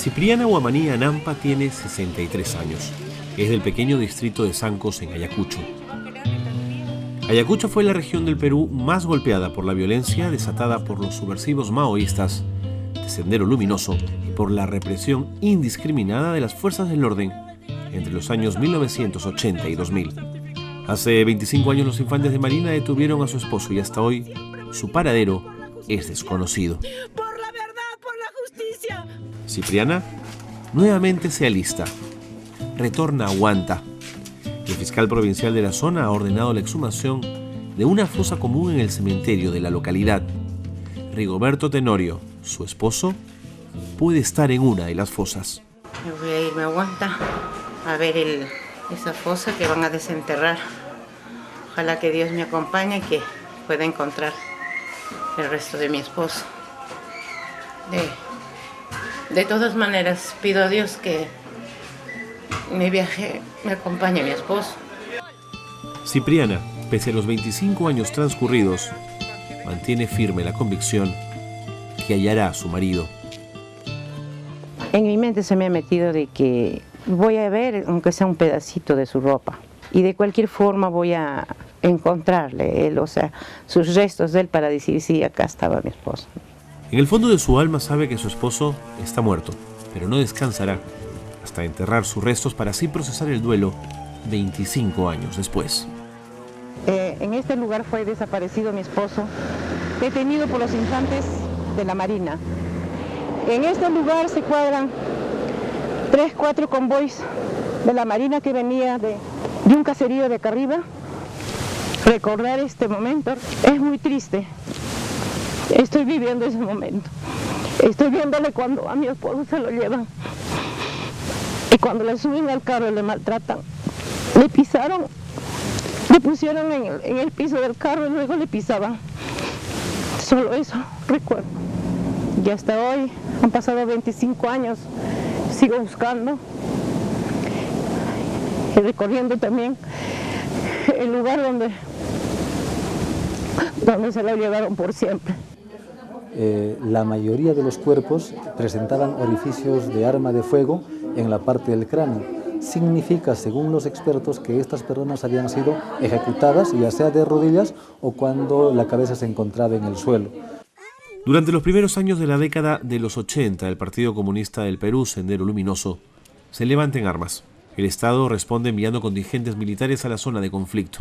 Cipriana Huamaní Anampa tiene 63 años. Es del pequeño distrito de Sancos, en Ayacucho. Ayacucho fue la región del Perú más golpeada por la violencia desatada por los subversivos maoístas de Sendero Luminoso y por la represión indiscriminada de las fuerzas del orden entre los años 1980 y 2000. Hace 25 años los infantes de Marina detuvieron a su esposo y hasta hoy su paradero es desconocido. Por la verdad, por la justicia. Cipriana nuevamente se alista. Retorna a Huanta. El fiscal provincial de la zona ha ordenado la exhumación de una fosa común en el cementerio de la localidad. Rigoberto Tenorio, su esposo, puede estar en una de las fosas. Yo voy a irme a Huanta a ver esa fosa que van a desenterrar. Ojalá que Dios me acompañe y que pueda encontrar el resto de mi esposo. De todas maneras, pido a Dios que mi viaje me acompañe mi esposo. Cipriana, pese a los 25 años transcurridos, mantiene firme la convicción que hallará a su marido. En mi mente se me ha metido de que voy a ver, aunque sea un pedacito de su ropa, y de cualquier forma voy a encontrarle él, o sea, sus restos de él para decir, sí, acá estaba mi esposo. En el fondo de su alma sabe que su esposo está muerto, pero no descansará hasta enterrar sus restos para así procesar el duelo 25 años después. En este lugar fue desaparecido mi esposo, detenido por los infantes de la Marina. En este lugar se cuadran 3-4 convoys de la Marina que venía de un caserío de acá arriba. Recordar este momento es muy triste. Estoy viviendo ese momento. Estoy viéndole cuando a mi esposo se lo llevan. Y cuando le suben al carro le maltratan. Le pisaron, le pusieron en el piso del carro y luego le pisaban. Solo eso recuerdo. Y hasta hoy han pasado 25 años. Sigo buscando y recorriendo también el lugar donde se lo llevaron por siempre. La mayoría de los cuerpos presentaban orificios de arma de fuego en la parte del cráneo. Significa, según los expertos, que estas personas habían sido ejecutadas ya sea de rodillas o cuando la cabeza se encontraba en el suelo. Durante los primeros años de la década de los 80, el Partido Comunista del Perú, Sendero Luminoso, se levanta en armas. El Estado responde enviando contingentes militares a la zona de conflicto.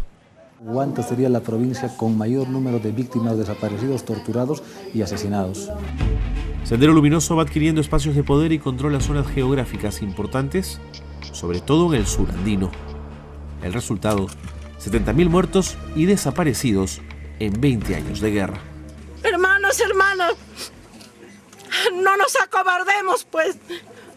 Huanta sería la provincia con mayor número de víctimas desaparecidos, torturados y asesinados. Sendero Luminoso va adquiriendo espacios de poder y controla zonas geográficas importantes, sobre todo en el sur andino. El resultado, 70.000 muertos y desaparecidos en 20 años de guerra. Hermanos, no nos acobardemos, pues.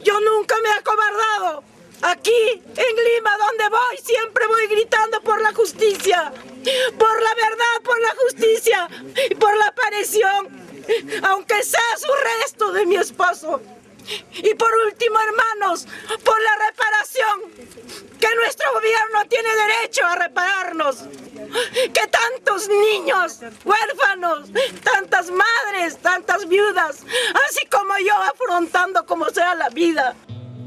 Yo nunca me he acobardado. Aquí, en Lima, donde voy, siempre voy gritando por la justicia, por la verdad, por la justicia y por la aparición, aunque sea su resto de mi esposo. Y por último, hermanos, por la reparación, que nuestro gobierno tiene derecho a repararnos. Que tantos niños, huérfanos, tantas madres, tantas viudas, así como yo, afrontando como sea la vida.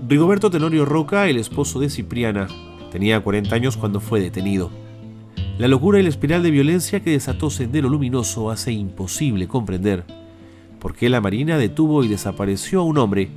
Rigoberto Tenorio Roca, el esposo de Cipriana, tenía 40 años cuando fue detenido. La locura y la espiral de violencia que desató Sendero Luminoso hace imposible comprender por qué la Marina detuvo y desapareció a un hombre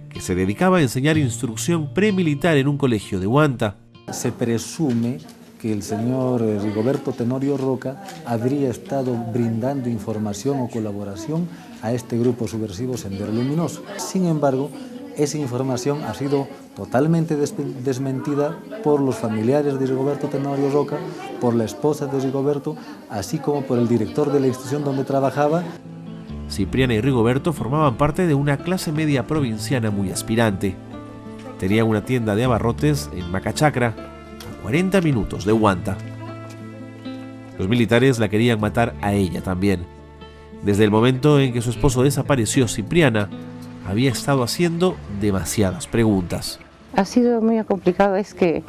que se dedicaba a enseñar instrucción premilitar en un colegio de Huanta. Se presume que el señor Rigoberto Tenorio Roca habría estado brindando información o colaboración a este grupo subversivo Sendero Luminoso. Sin embargo, esa información ha sido totalmente desmentida por los familiares de Rigoberto Tenorio Roca, por la esposa de Rigoberto, así como por el director de la institución donde trabajaba. Cipriana y Rigoberto formaban parte de una clase media provinciana muy aspirante. Tenían una tienda de abarrotes en Macachacra, a 40 minutos de Huanta. Los militares la querían matar a ella también. Desde el momento en que su esposo desapareció, Cipriana había estado haciendo demasiadas preguntas. Ha sido muy complicado, es que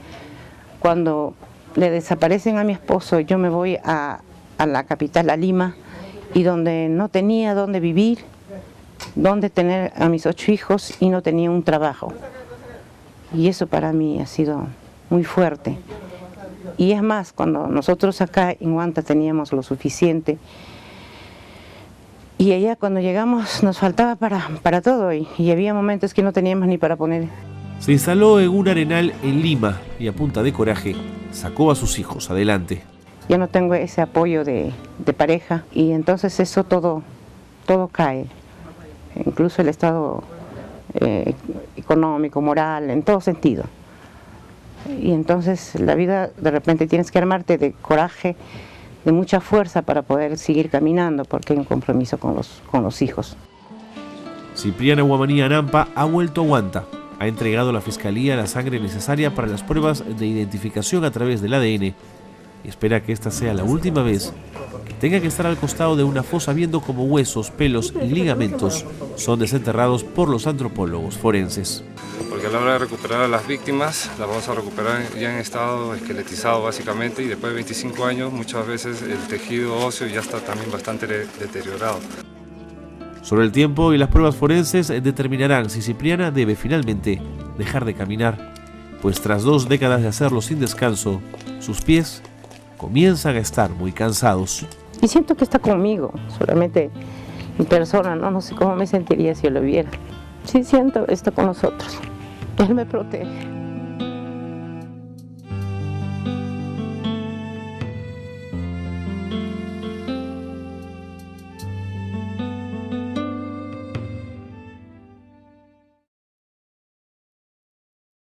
cuando le desaparecen a mi esposo, yo me voy a la capital, a Lima, y donde no tenía dónde vivir, dónde tener a mis 8 hijos y no tenía un trabajo. Y eso para mí ha sido muy fuerte. Y es más, cuando nosotros acá en Huanta teníamos lo suficiente, y allá cuando llegamos nos faltaba para todo, y había momentos que no teníamos ni para poner. Se instaló en un arenal en Lima y a punta de coraje sacó a sus hijos adelante. Ya no tengo ese apoyo de pareja y entonces eso todo cae, incluso el estado económico, moral, en todo sentido. Y entonces la vida de repente tienes que armarte de coraje, de mucha fuerza para poder seguir caminando porque hay un compromiso con los hijos. Cipriana Huamaní Anampa ha vuelto a Huanta. Ha entregado a la Fiscalía la sangre necesaria para las pruebas de identificación a través del ADN y espera que esta sea la última vez que tenga que estar al costado de una fosa viendo cómo huesos, pelos y ligamentos son desenterrados por los antropólogos forenses. Porque a la hora de recuperar a las víctimas, las vamos a recuperar ya en estado esqueletizado básicamente, y después de 25 años muchas veces el tejido óseo ya está también bastante deteriorado. Sobre el tiempo y las pruebas forenses determinarán si Cipriana debe finalmente dejar de caminar, pues tras 2 décadas de hacerlo sin descanso, sus pies comienzan a estar muy cansados. Y siento que está conmigo, solamente en persona, no sé cómo me sentiría si yo lo viera. Sí siento, está con nosotros, él me protege.